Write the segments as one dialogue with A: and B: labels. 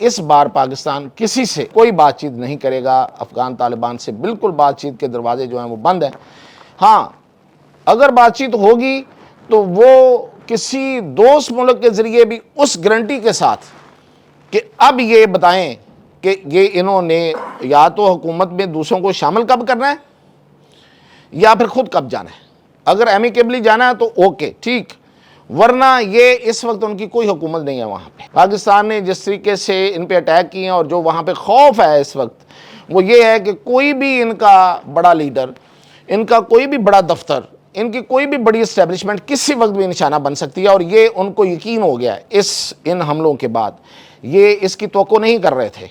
A: اس بار پاکستان کسی سے کوئی بات چیت نہیں کرے گا، افغان طالبان سے بالکل بات چیت کے دروازے جو ہیں وہ بند ہیں۔ ہاں اگر بات چیت ہوگی تو وہ کسی دوست ملک کے ذریعے بھی اس گارنٹی کے ساتھ کہ اب یہ بتائیں کہ یہ انہوں نے یا تو حکومت میں دوسروں کو شامل کب کرنا ہے یا پھر خود کب جانا ہے۔ اگر ایمیکیبلی جانا ہے تو اوکے ٹھیک، ورنہ یہ اس وقت ان کی کوئی حکومت نہیں ہے وہاں پہ۔ پاکستان نے جس طریقے سے ان پہ اٹیک کیے ہیں اور جو وہاں پہ خوف ہے اس وقت وہ یہ ہے کہ کوئی بھی ان کا بڑا لیڈر، ان کا کوئی بھی بڑا دفتر، ان کی کوئی بھی بڑی اسٹیبلشمنٹ کسی وقت بھی نشانہ بن سکتی ہے، اور یہ ان کو یقین ہو گیا ہے ان حملوں کے بعد۔ یہ اس کی توقع نہیں کر رہے تھے،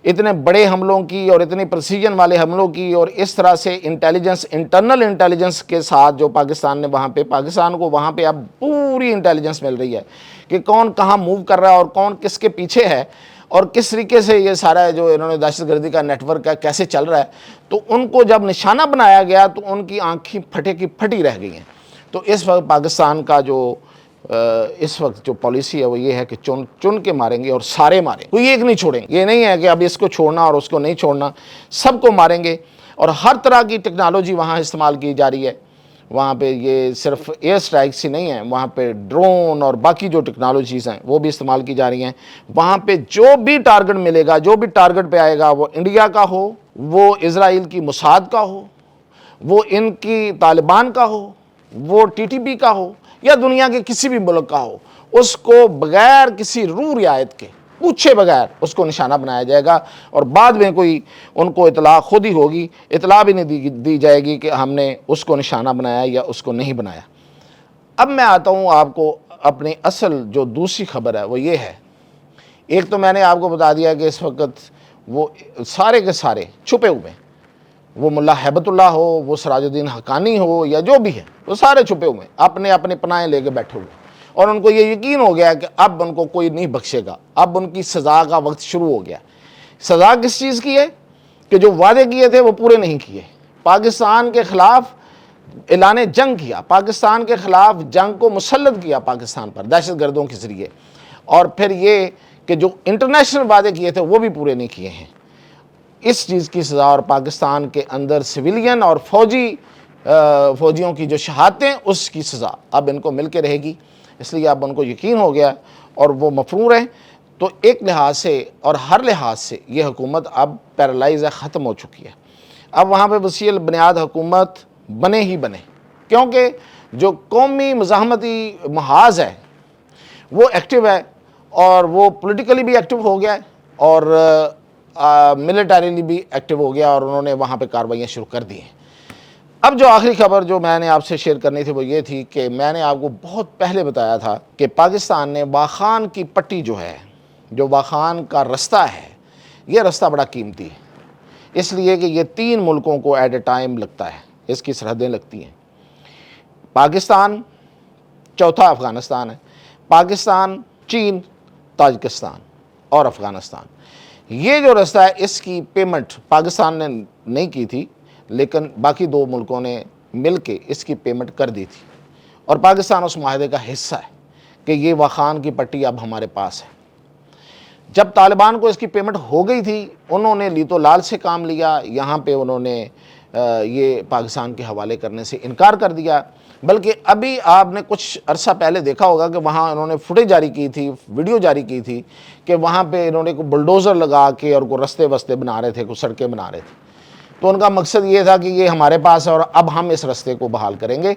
A: اتنے بڑے حملوں کی اور اتنی پریسیجن والے حملوں کی، اور اس طرح سے انٹیلیجنس، انٹرنل انٹیلیجنس کے ساتھ جو پاکستان نے وہاں پہ، پاکستان کو وہاں پہ اب پوری انٹیلیجنس مل رہی ہے کہ کون کہاں موو کر رہا ہے اور کون کس کے پیچھے ہے، اور کس طریقے سے یہ سارا جو انہوں نے دہشت گردی کا نیٹ ورک ہے کیسے چل رہا ہے۔ تو ان کو جب نشانہ بنایا گیا تو ان کی آنکھیں پھٹے کی پھٹی رہ گئی ہیں۔ تو اس وقت پاکستان کا جو اس وقت جو پالیسی ہے وہ یہ ہے کہ چن کے ماریں گے اور سارے ماریں، کوئی ایک نہیں چھوڑیں گے۔ یہ نہیں ہے کہ اب اس کو چھوڑنا اور اس کو نہیں چھوڑنا، سب کو ماریں گے۔ اور ہر طرح کی ٹیکنالوجی وہاں استعمال کی جا رہی ہے۔ وہاں پہ یہ صرف ایئر سٹرائکس ہی نہیں ہیں، وہاں پہ ڈرون اور باقی جو ٹیکنالوجیز ہیں وہ بھی استعمال کی جا رہی ہیں۔ وہاں پہ جو بھی ٹارگٹ ملے گا، جو بھی ٹارگٹ پہ آئے گا، وہ انڈیا کا ہو، وہ اسرائیل کی موساد کا ہو، وہ ان کی طالبان کا ہو، وہ ٹی ٹی پی کا ہو، یا دنیا کے کسی بھی ملک کا ہو، اس کو بغیر کسی روح رعایت کے، پوچھے بغیر اس کو نشانہ بنایا جائے گا، اور بعد میں کوئی ان کو اطلاع خود ہی ہوگی، اطلاع بھی نہیں دی جائے گی کہ ہم نے اس کو نشانہ بنایا یا اس کو نہیں بنایا۔ اب میں آتا ہوں آپ کو اپنی اصل جو دوسری خبر ہے وہ یہ ہے، ایک تو میں نے آپ کو بتا دیا کہ اس وقت وہ سارے کے سارے چھپے ہوئے ہیں، وہ ملا ہیبت اللہ ہو، وہ سراج الدین حقانی ہو، یا جو بھی ہے، وہ سارے چھپے ہوئے ہیں، اپنے اپنے پناہیں لے کے بیٹھے ہوئے، اور ان کو یہ یقین ہو گیا کہ اب ان کو کوئی نہیں بخشے گا، اب ان کی سزا کا وقت شروع ہو گیا۔ سزا کس چیز کی ہے؟ کہ جو وعدے کیے تھے وہ پورے نہیں کیے، پاکستان کے خلاف اعلان جنگ کیا، پاکستان کے خلاف جنگ کو مسلط کیا پاکستان پر دہشت گردوں کے ذریعے، اور پھر یہ کہ جو انٹرنیشنل وعدے کیے تھے وہ بھی پورے نہیں کیے ہیں۔ اس چیز کی سزا، اور پاکستان کے اندر سویلین اور فوجیوں کی جو شہادتیں، اس کی سزا اب ان کو مل کے رہے گی، اس لیے اب ان کو یقین ہو گیا اور وہ مفرور ہیں۔ تو ایک لحاظ سے اور ہر لحاظ سے یہ حکومت اب پیرالائز ہے، ختم ہو چکی ہے۔ اب وہاں پہ وسیع البنیاد حکومت بنے ہی بنے، کیونکہ جو قومی مزاحمتی محاذ ہے وہ ایکٹیو ہے، اور وہ پولیٹیکلی بھی ایکٹیو ہو گیا ہے، اور ملٹریلی بھی ایکٹیو ہو گیا، اور انہوں نے وہاں پہ کارروائیاں شروع کر دی ہیں۔ اب جو آخری خبر جو میں نے آپ سے شیئر کرنی تھی وہ یہ تھی کہ میں نے آپ کو بہت پہلے بتایا تھا کہ پاکستان نے واخان کی پٹی جو ہے، جو واخان کا رستہ ہے، یہ رستہ بڑا قیمتی ہے، اس لیے کہ یہ 3 ملکوں کو ایٹ اے ٹائم لگتا ہے، اس کی سرحدیں لگتی ہیں۔ پاکستان، چوتھا افغانستان ہے، پاکستان، چین، تاجکستان اور افغانستان۔ یہ جو رستہ ہے اس کی پیمنٹ پاکستان نے نہیں کی تھی، لیکن باقی 2 ملکوں نے مل کے اس کی پیمنٹ کر دی تھی، اور پاکستان اس معاہدے کا حصہ ہے کہ یہ واخان کی پٹی اب ہمارے پاس ہے۔ جب طالبان کو اس کی پیمنٹ ہو گئی تھی، انہوں نے لیتو لال سے کام لیا، یہاں پہ انہوں نے یہ پاکستان کے حوالے کرنے سے انکار کر دیا، بلکہ ابھی آپ نے کچھ عرصہ پہلے دیکھا ہوگا کہ وہاں انہوں نے فوٹیج جاری کی تھی، ویڈیو جاری کی تھی کہ وہاں پہ انہوں نے کوئی بلڈوزر لگا کے اور کوئی رستے وستے بنا رہے تھے، کوئی سڑکیں بنا رہے تھے۔ تو ان کا مقصد یہ تھا کہ یہ ہمارے پاس ہے اور اب ہم اس رستے کو بحال کریں گے۔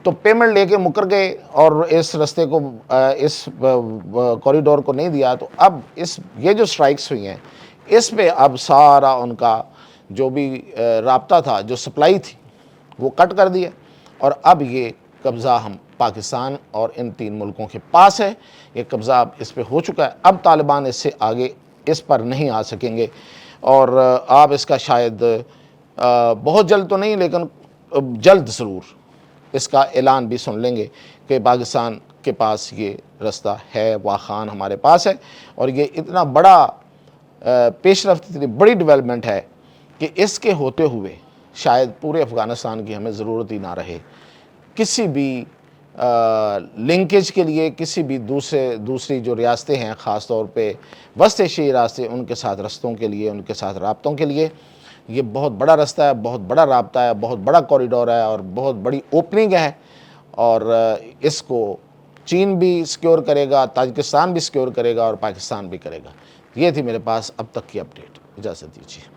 A: تو پیمنٹ لے کے مکر گئے اور اس رستے کو، اس کوریڈور کو نہیں دیا۔ تو اب یہ جو سٹرائکس ہوئی ہیں اس پہ اب سارا ان کا جو بھی رابطہ تھا، جو سپلائی تھی، وہ کٹ کر دیا، اور اب یہ قبضہ ہم پاکستان اور ان 3 ملکوں کے پاس ہے۔ یہ قبضہ اب اس پہ ہو چکا ہے، اب طالبان اس سے آگے اس پر نہیں آ سکیں گے، اور آپ اس کا شاید بہت جلد تو نہیں لیکن جلد ضرور اس کا اعلان بھی سن لیں گے کہ پاکستان کے پاس یہ رستہ ہے، واخان ہمارے پاس ہے۔ اور یہ اتنا بڑا پیش رفت، اتنی بڑی ڈیولپمنٹ ہے کہ اس کے ہوتے ہوئے شاید پورے افغانستان کی ہمیں ضرورت ہی نہ رہے، کسی بھی لنکیج کے لیے کسی بھی دوسری جو ریاستیں ہیں، خاص طور پہ وسط ایشیائی راستے، ان کے ساتھ رستوں کے لیے، ان کے ساتھ رابطوں کے لیے یہ بہت بڑا رستہ ہے، بہت بڑا رابطہ ہے، بہت بڑا کوریڈور ہے اور بہت بڑی اوپننگ ہے، اور اس کو چین بھی سیکیور کرے گا، تاجکستان بھی سیکیور کرے گا اور پاکستان بھی کرے گا۔ یہ تھی میرے پاس اب تک کی اپڈیٹ۔ اجازت دیجیے۔